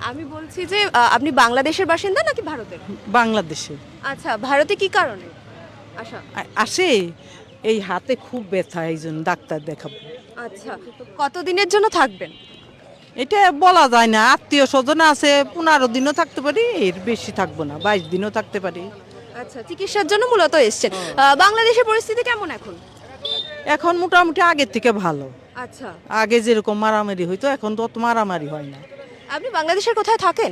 আমি বলছি যে আপনি বাংলাদেশের বাসিন্দা নাকি ভারতের? বাংলাদেশে। আচ্ছা, ভারতে কি কারণে আচ্ছা। আসে এই হাতে খুব ব্যথা, এই জন্য ডাক্তার দেখাবো। আচ্ছা, তো কতদিনের জন্য থাকবেন? এটা বলা যায় না, আত্মীয় স্বজন আছে, 15 দিনও থাকতে পারি, এর বেশি থাকবো না, 22 দিনও থাকতে পারি। আচ্ছা, চিকিৎসার জন্য মূলত এসেছেন। বাংলাদেশের পরিস্থিতি কেমন এখন? এখন মোটামুটি আগের থেকে ভালো। আচ্ছা, আগে যেরকম মারামারি হইতো এখন তো অত মারামারি হয় না। আপনি বাংলাদেশের কোথায় থাকেন?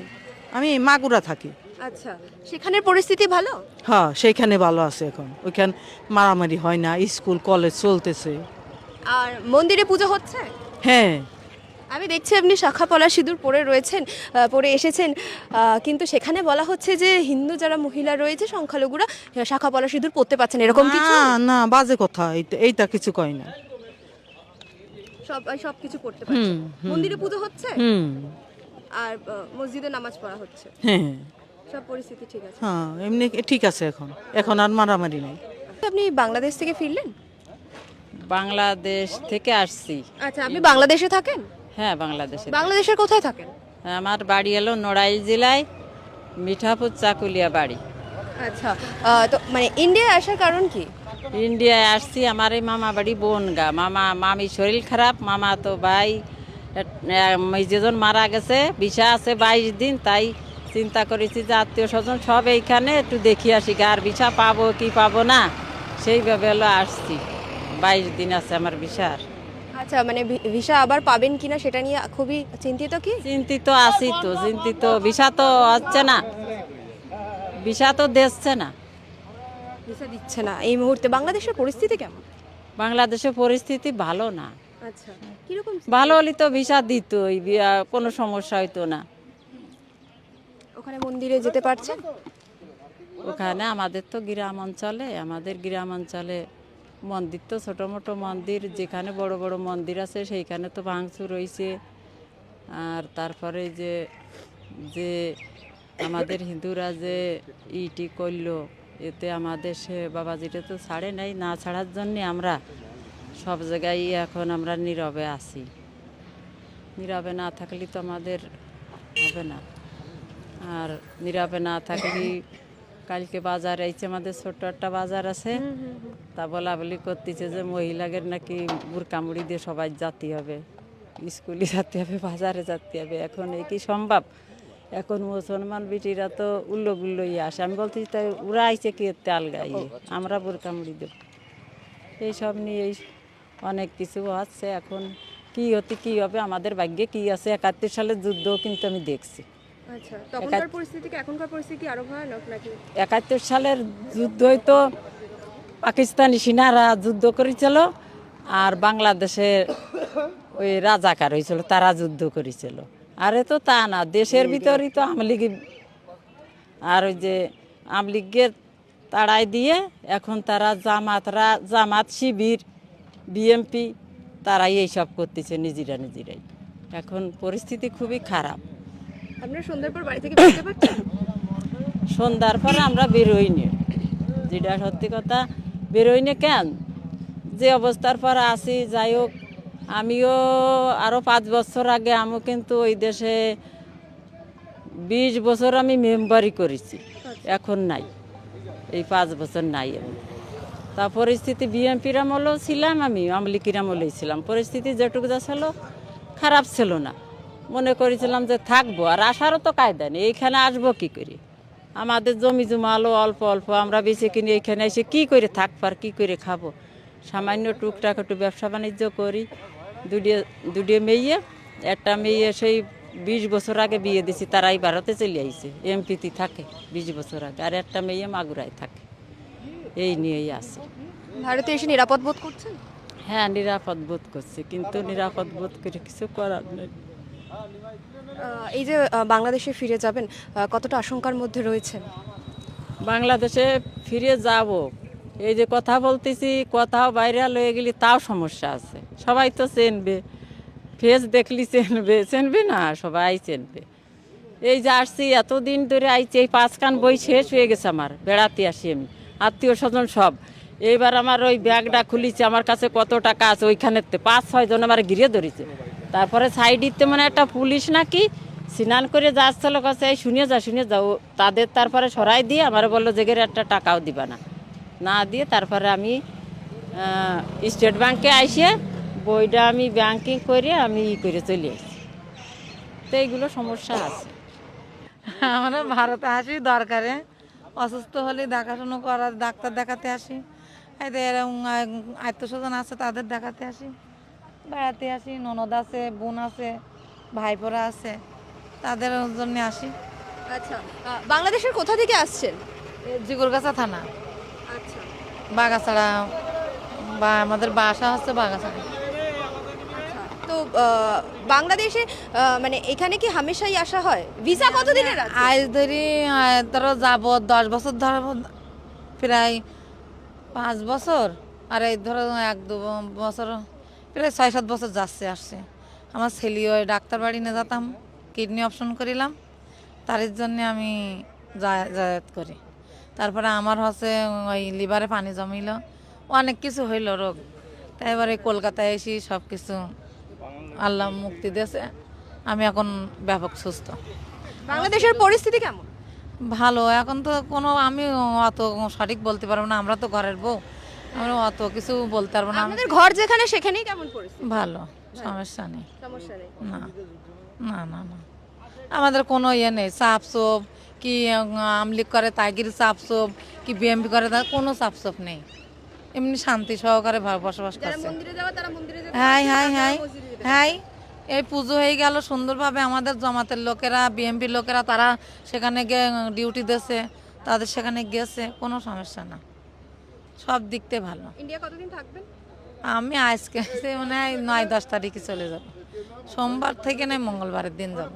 আমি মাগুরা থাকি। আচ্ছা, সেখানের পরিস্থিতি ভালো? হ্যাঁ, সেইখানে ভালো আছে এখন, ওইখানে মারামারি হয় না, স্কুল কলেজ চলতেছে। আর মন্দিরে পুজো হচ্ছে? হ্যাঁ। আমি দেখছি আপনি শাখা পলা সিঁদুর পরে রয়েছেন, পরে এসেছেন, কিন্তু সেখানে বলা হচ্ছে যে হিন্দু যারা মহিলা রয়েছে সংখ্যালঘুরা শাখা পলা সিঁদুর পরতে পারছেন, এরকম কিছু? না না, বাজে কথা, এইটা কিছু কয় না। সব কিছু করতে পারছেন। মন্দিরে পুজো হচ্ছে হুম। আর মসজিদে নামাজ পড়া হচ্ছে, হ্যাঁ সব পরিস্থিতি ঠিক আছে। হ্যাঁ, এমনি ঠিক আছে, এখন এখন আর মারামারি নাই। আপনি বাংলাদেশ থেকে ফিরলেন? বাংলাদেশ থেকে আসছি। আচ্ছা, আপনি বাংলাদেশে থাকেন? হ্যাঁ, বাংলাদেশে। বাংলাদেশের কোথায় থাকেন? আমার বাড়ি এলো নড়াইল জেলায়, মিঠাপুর চাকুলিয়া বাড়ি। আচ্ছা, তো মানে ইন্ডিয়ায় আসার কারণ কি? ইন্ডিয়ায় আসছি, আমার এই মামা বাড়ি বনগা। মামি শরীর খারাপ, মামা তো ভাই যেজন মারা গেছে, ভিসা আছে 22 দিন, তাই চিন্তা করেছি যে আত্মীয় স্বজন সব এইখানে একটু দেখি আসি, আর ভিসা পাবো কি পাবো না সেইভাবে হলো আসছি। 22 দিন আছে আমার ভিসার। আচ্ছা, মানে ভিসা আবার পাবেন কিনা সেটা নিয়ে খুবই চিন্তিত কি? চিন্তিত আছি তো, চিন্তিত। ভিসা তো হচ্ছে না, ভিসা তো দিচ্ছে না। ভিসা দিচ্ছে না এই মুহূর্তে। বাংলাদেশের পরিস্থিতি কেমন? বাংলাদেশের পরিস্থিতি ভালো না। আচ্ছা, কিরকম? ভালো হলে তো ভিসা দিত, কোনো সমস্যা হইতো না। ওখানে মন্দিরে যেতে পারছেন? ওখানে আমাদের তো গ্রাম অঞ্চলে, আমাদের গ্রাম অঞ্চলে মন্দির তো ছোটো মোটো মন্দির, যেখানে বড় বড় মন্দির আছে সেইখানে তো ভাঙচুর রয়েছে। আর তারপরে যে যে আমাদের হিন্দুরা যে ইটি করলো, এতে আমাদের সে বাবাজিটা তো ছাড়ে নাই, না ছাড়ার জন্যে আমরা সব জায়গায় এখন আমরা নীরবে আছি। নীরবে না থাকলে তো আমাদের হবে না। আর নীরবে না থাকলে কালকে বাজার আইছে, আমাদের ছোট্ট একটা বাজার আছে, তা বলা বলি করতেছে যে মহিলাদের নাকি বুরকামুড়ি দিয়ে সবাই যেতে হবে, স্কুলে যেতে হবে, বাজারে যেতে হবে। এখন এই কি সম্ভব? এখন মুসলমান বিটিরা তো উল্লোগুল্লোই আসে। আমি বলতেছি তাই ওরা আইছে কি এতে আলগাইয়ে, আমরা বুরকামুড়ি দেব। এইসব নিয়েই অনেক কিছু আছে। এখন কি হতে কি হবে, আমাদের ভাগ্যে কি আছে। 71 সালের যুদ্ধও কিন্তু আমি দেখছি। আচ্ছা, তখনকার পরিস্থিতি কি এখনকার পরিস্থিতি আরো ভয়ানক নাকি? 71 সালের যুদ্ধই তো পাকিস্তানি সেনারা যুদ্ধ করেছিল, আর বাংলাদেশে ওই রাজাকার হয়েছিল, তারা যুদ্ধ করেছিল। আরে তো তা না, দেশের ভিতরেই তো আমলিগি, আর ওই যে আমলিগের তাড়াই দিয়ে এখন তারা জামাত শিবির বিএমপি তারাই এইসব করতেছে নিজেরাই। এখন পরিস্থিতি খুবই খারাপ। আপনারা সন্ধ্যার পর বাড়ি থেকে বেরোতে পারছেন? সন্ধ্যার পরে আমরা বেরোইনি, যেটা সত্যি কথা, বেরোইনি। কেন যে অবস্থার পর আসি, যাই হোক, আমিও আরও 5 বছর আগে আমিও কিন্তু ওই দেশে 20 বছর আমি মেম্বারি করেছি, এখন নাই, এই 5 বছর নাই আমি। তা পরিস্থিতি বিএমপির আমলেও ছিলাম, আমি আমলিকির আমলেই ছিলাম, পরিস্থিতি যেটুকু যা ছিল খারাপ ছিল না। মনে করেছিলাম যে থাকবো, আর আসারও তো কায়দা নেই, এইখানে আসবো কী করি, আমাদের জমি জমা আলো অল্প অল্প, আমরা বেশি কিনে এইখানে এসে কী করে থাকবো আর কী করে খাবো। সামান্য টুকটাক একটু ব্যবসা বাণিজ্য করি। দুটিয়ে মেয়ে, একটা মেয়ে সেই 20 বছর আগে বিয়ে দিছি, তারাই ভারতে চলে আইছে, এমপিতে থাকে 20 বছর আগে, আর একটা মেয়ে মাগুরায় থাকে। এই নিয়েই আছে। ভারতে এসে নিরাপদ বোধ করছেন? হ্যাঁ, নিরাপদ বোধ করছি, কিন্তু নিরাপদ বোধ করে কিছু করার নেই। এই যে বাংলাদেশে ফিরে যাবেন, কতটা আশঙ্কার মধ্যে রয়েছেন? বাংলাদেশে ফিরে যাব, এই যে কথা বলতেছি, কথাও বাইরে লয়ে গেলি তাও সমস্যা আছে। সবাই তো চেনবে, ফেস দেখলি চেনবে না, সবাই চেনবে। এই যে আসছি এতদিন ধরে আইছি, এই 5 কান বই শেষ হয়ে গেছে আমার, বেড়াতে আসি আমি, আত্মীয় স্বজন সব। এইবার আমার ওই ব্যাগটা খুলিছে, আমার কাছে কত টাকা আছে ওইখানে 5-6 জন আমার ঘিরে ধরেছে। তারপরে সাইডিতে মানে একটা পুলিশ নাকি স্নান করে যাচ্ছিল কাছে এই শুনে যাও তাদের তারপরে সরাই দিয়ে আমার বললো যে একটা টাকাও দিবা না, না দিয়ে তারপরে আমি স্টেট ব্যাংকে আইসে বইটা আমি ব্যাংকিং করে আমি করে চলে আসি। তো এইগুলো সমস্যা আছে। আমরা ভারতে আসি দরকারে, অসুস্থ হলে দেখাশুনো করার ডাক্তার দেখাতে আসি, এরকম আত্মস্বজন আছে তাদের দেখাতে আসি, বেড়াতে আসি, ননদ আছে, বোন আছে, ভাইপোরা আছে, তাদের জন্য আসি। আচ্ছা, বাংলাদেশের কোথা থেকে আসছেন? জিগুরগাছা থানা, আচ্ছা, বাগাছড়া, বা আমাদের বাসা হচ্ছে বাগাছড়া। তো বাংলাদেশে মানে এখানে কি হামেশাই আসা হয়? ভিসা কতদিনের আছে? আজ ধরি ধরো যাব 10 বছর ধরো, প্রায় 5 বছর, আর এই ধরো 1-2 বছর, প্রায় 6-7 বছর যাচ্ছে আসছে। আমার ছেলে ওই ডাক্তার বাড়ি নিয়ে যেতাম, কিডনি অপশন করিলাম, তার জন্যে আমি যাতায়াত করি। তারপরে আমার হচ্ছে ওই লিভারে পানি জমিল, অনেক কিছু হইল রোগ, তাই এবারে কলকাতায় এসে সব কিছু আল্লাহ মুক্তি দিয়েছে, আমি এখন ব্যাপক সুস্থ। বাংলাদেশের পরিস্থিতি কেমন? ভালো, এখন তো কোনো আমি অত সঠিক বলতে পারবো না, আমরা তো ঘরের বউ, আমরা অত কিছু বলতে পারবো না। আমাদের ঘর যেখানে সেখানেই কেমন পরিস্থিতি? ভালো, সমস্যা নেই। সমস্যা নেই। না না না না, আমাদের কোনো ইয়ে নেই, চাপ চোপ কি আমলিক করে তাইগির চাপ চোপ কি বিএমপি করে তার কোনো চাপ চোপ নেই, এমনি শান্তি সহকারে বসবাস যারা করছে। মন্দিরে যাওয়া তারা মন্দিরে যাবে, হাই হাই যারা হাই মসজিদে যেতে হাই, এই পুজো হয়ে গেল সুন্দরভাবে, আমাদের জমাতের লোকেরা বিএমপির লোকেরা তারা সেখানে গিয়ে ডিউটি দিয়েছে, তাদের সেখানে গেছে, কোনো সমস্যা না, সব দিকতে ভালো। ইন্ডিয়া কতদিন থাকবেন? আমি আজকে মানে 9-10 তারিখে চলে যাব, সোমবার থেকে নয় মঙ্গলবারের দিন যাব।